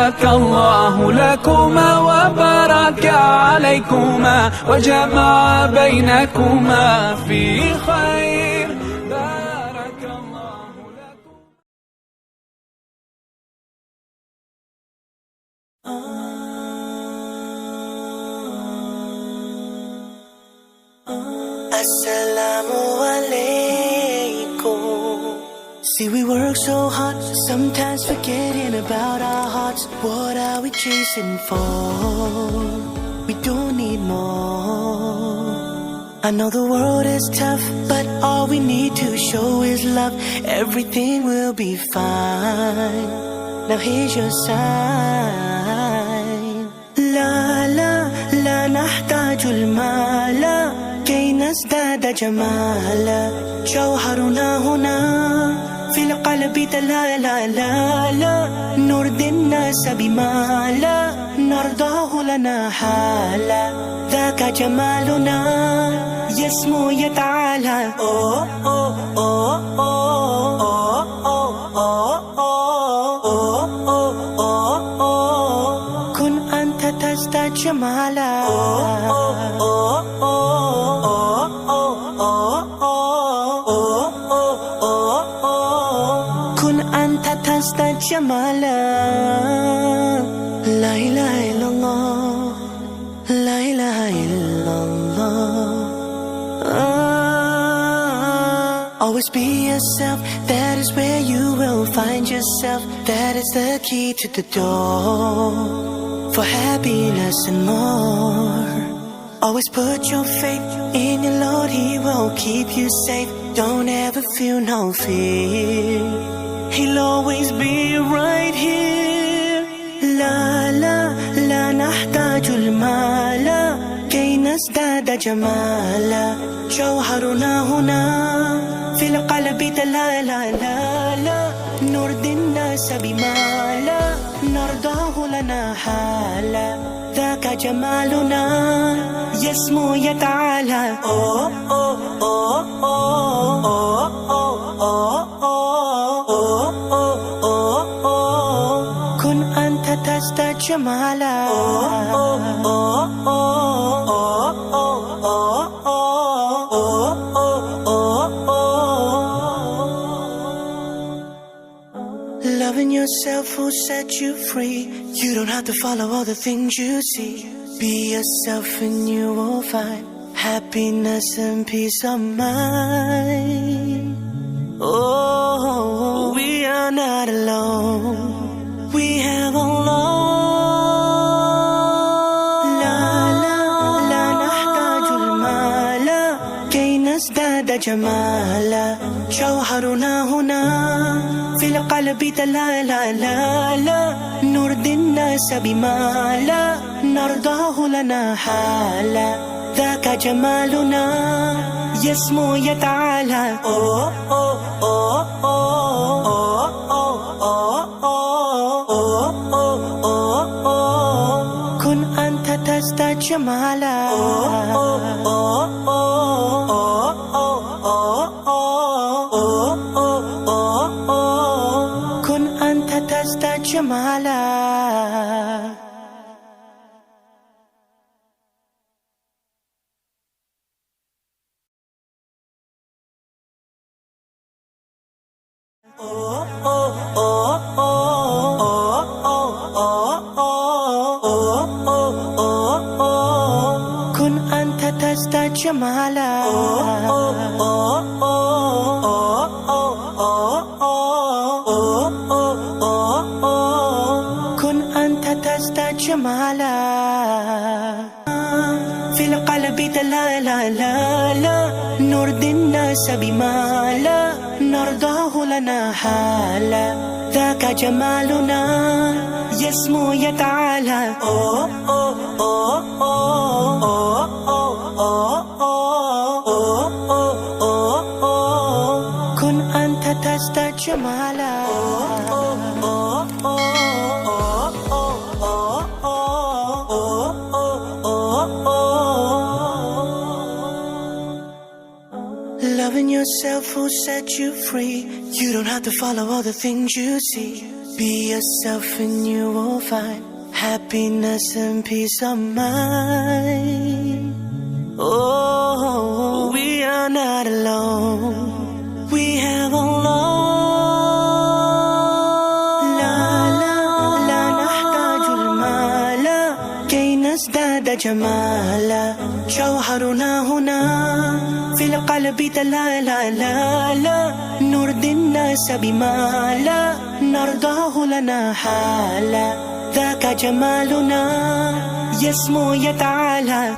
بارك الله لكما وبارك عليكما وجمع بينكما في خير. بارك الله لكم. Assalamu alaikum. See, we work so hard, sometimes forgetting about our hearts. What are we chasing for? We don't need more. I know the world is tough, but all we need to show is love. Everything will be fine. Now here's your sign. La la la nahtajul mala كي نزداد جمالا جوهرنا هنا في القلب تلالا لا لا نرضي الناس بما لا نرضاه لنا حالا ذاك جمالنا يسمو يتعالى أوه أوه أوه أوه أوه أوه أوه أوه كن أنت تزداد جمالا كن أنت تزداد جمالا لا إله إلا الله لا إله إلا الله. Always be yourself, that is where you will find yourself. That is the key to the door for happiness and more. Always put your faith in your Lord, He will keep you safe. Don't ever feel no fear, He'll always be right here. La la la نحتاج المال كي نزداد جمالا جوهرنا هنا في القلب دلالا لا لا نرضي الناس بما لا نرضاه لنا حالا ذاك جمالنا يسمو يتعالى أوه أوه أوه أوه أوه أوه أوه أوه كن أنت تزداد جمالا أوه أوه أوه أوه أوه Loving yourself will set you free. You don't have to follow all the things you see. Be yourself and you will find happiness and peace of mind. Oh, we are not alone. We have Allah. La la la نحتاج المال كي نزداد جمالا جوهرنا هنا في القلب دلالا لا لا نرضي الناس بما لا نرضاه لنا حالا ذاك جمالنا يسمو يتعالى أوه أوه أوه أوه أوه أوه أوه أوه كن أنت تزداد جمالا أوه أوه أوه كن أنت تزداد جمالا. كن أنت تزداد جمالا كن أنت تزداد جمالا في القلب دلالا لا لا نرضي الناس بما لا نرضاه لنا حالا ذاك جمالنا يسمو يتعالى أوه أوه أوه أوه أوه أوه أوه كن أنت تزداد جمالا Loving yourself will set you free. You don't have to follow all the things you see. Be yourself and you will find happiness and peace of mind. Oh, we are not alone. We have Allah. لا لا لا نحتاج المال كي نزداد جمالا. جوهرنا هنا في القلب تلالا. لا لا نرضي الناس بما لا نرضاه لنا حالا. ذاك جمالنا يسمو يتعالى.